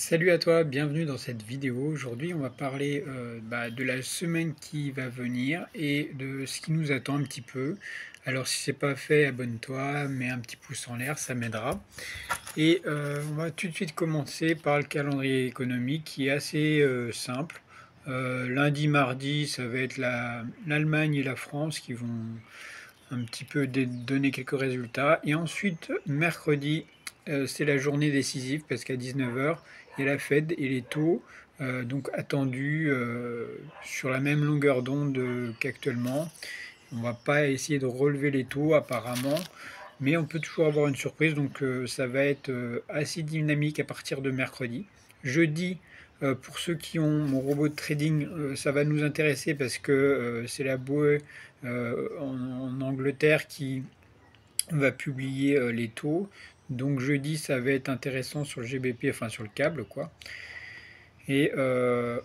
Salut à toi, bienvenue dans cette vidéo. Aujourd'hui, on va parler de la semaine qui va venir et de ce qui nous attend un petit peu. Alors, si c'est pas fait, abonne-toi, mets un petit pouce en l'air, ça m'aidera. Et on va tout de suite commencer par le calendrier économique qui est assez simple. Lundi, mardi, ça va être l'Allemagne et la France qui vont un petit peu donner quelques résultats. Et ensuite, mercredi, c'est la journée décisive parce qu'à 19 heures il y a la Fed et les taux donc attendus sur la même longueur d'onde qu'actuellement. On ne va pas essayer de relever les taux apparemment, mais on peut toujours avoir une surprise, donc ça va être assez dynamique à partir de mercredi. Jeudi, pour ceux qui ont mon robot de trading, ça va nous intéresser parce que c'est la BOE en Angleterre qui va publier les taux. Donc jeudi, ça va être intéressant sur le GBP, enfin sur le câble, quoi. Et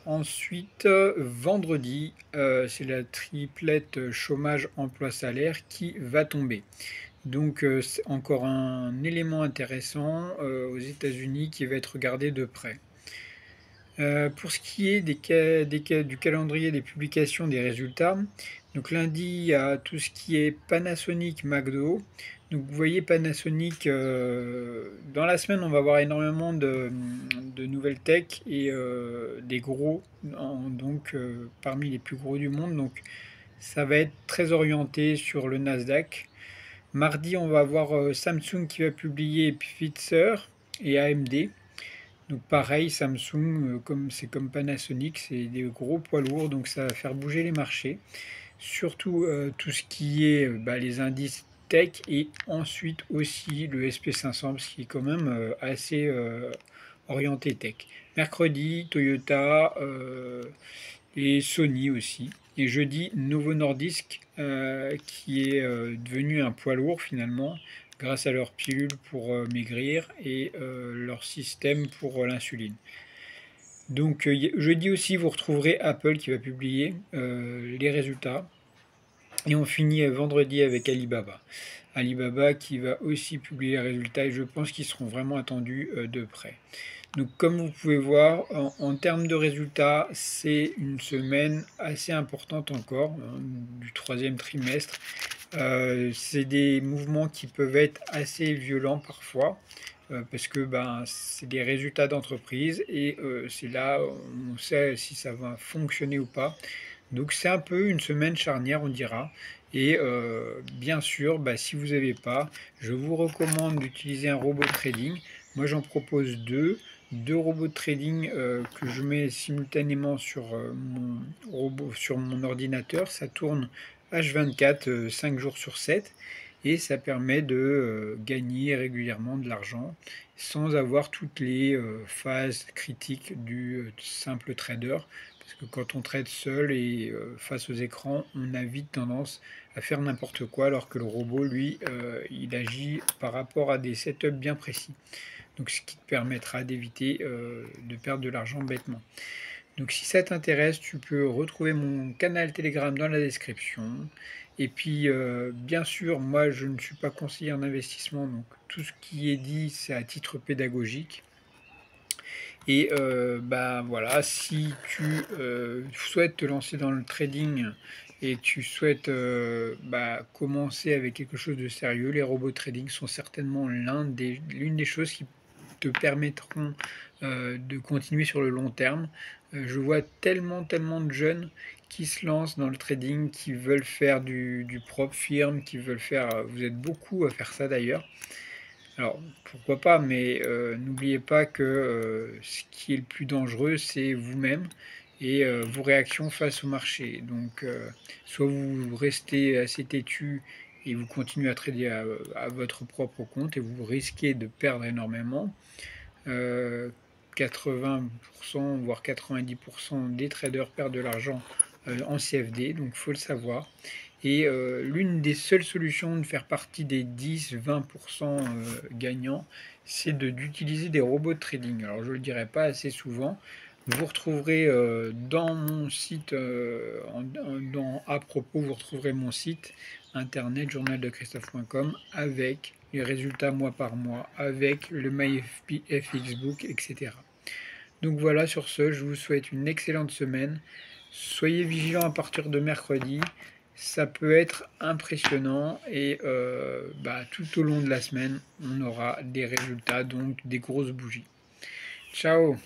ensuite, vendredi, c'est la triplette chômage, emploi, salaire qui va tomber. Donc c'est encore un élément intéressant aux États-Unis qui va être regardé de près. Pour ce qui est du calendrier des publications des résultats, donc lundi, il y a tout ce qui est Panasonic, McDo. Donc vous voyez Panasonic, dans la semaine, on va avoir énormément de nouvelles tech et des gros, parmi les plus gros du monde. Donc ça va être très orienté sur le Nasdaq. Mardi, on va avoir Samsung qui va publier, et puis Pfizer et AMD. Donc pareil, Samsung, comme c'est comme Panasonic, c'est des gros poids lourds, donc ça va faire bouger les marchés. Surtout tout ce qui est les indices tech et ensuite aussi le SP500, parce qu'il est quand même assez orienté tech. Mercredi, Toyota et Sony aussi. Et jeudi, Novo Nordisk, qui est devenu un poids lourd finalement, grâce à leur pilule pour maigrir et leur système pour l'insuline. Donc jeudi aussi, vous retrouverez Apple qui va publier les résultats. Et on finit vendredi avec Alibaba. Alibaba qui va aussi publier les résultats et je pense qu'ils seront vraiment attendus de près. Donc comme vous pouvez voir, en termes de résultats, c'est une semaine assez importante encore, du troisième trimestre. C'est des mouvements qui peuvent être assez violents parfois, parce que c'est des résultats d'entreprise et c'est là où on sait si ça va fonctionner ou pas. Donc c'est un peu une semaine charnière, on dira. Et bien sûr, si vous n'avez pas, je vous recommande d'utiliser un robot de trading. Moi j'en propose deux robots de trading que je mets simultanément sur mon robot, sur mon ordinateur. Ça tourne H24, 5 jours sur 7 et ça permet de gagner régulièrement de l'argent sans avoir toutes les phases critiques du simple trader. Parce que quand on trade seul et face aux écrans, on a vite tendance à faire n'importe quoi, alors que le robot, lui, il agit par rapport à des setups bien précis. Donc ce qui te permettra d'éviter de perdre de l'argent bêtement. Donc si ça t'intéresse, tu peux retrouver mon canal Telegram dans la description. Et puis bien sûr, moi je ne suis pas conseiller en investissement, donc tout ce qui est dit, c'est à titre pédagogique. Et voilà, si tu souhaites te lancer dans le trading et tu souhaites commencer avec quelque chose de sérieux, les robots trading sont certainement l'une des choses qui te permettront de continuer sur le long terme. Je vois tellement de jeunes qui se lancent dans le trading, qui veulent faire du propre firme, qui veulent faire, vous êtes beaucoup à faire ça d'ailleurs. Alors, pourquoi pas, mais n'oubliez pas que ce qui est le plus dangereux, c'est vous-même et vos réactions face au marché. Donc, soit vous restez assez têtu et vous continuez à trader à votre propre compte et vous risquez de perdre énormément. 80% voire 90% des traders perdent de l'argent en CFD, donc il faut le savoir. Et l'une des seules solutions de faire partie des 10-20% gagnants, c'est d'utiliser des robots de trading. Alors je ne le dirai pas assez souvent. Vous retrouverez dans mon site, à propos, vous retrouverez mon site internet journaldechristophe.com avec les résultats mois par mois, avec le MyFXBook, etc. Donc voilà, sur ce, je vous souhaite une excellente semaine. Soyez vigilants à partir de mercredi. Ça peut être impressionnant et tout au long de la semaine, on aura des résultats, donc des grosses bougies. Ciao!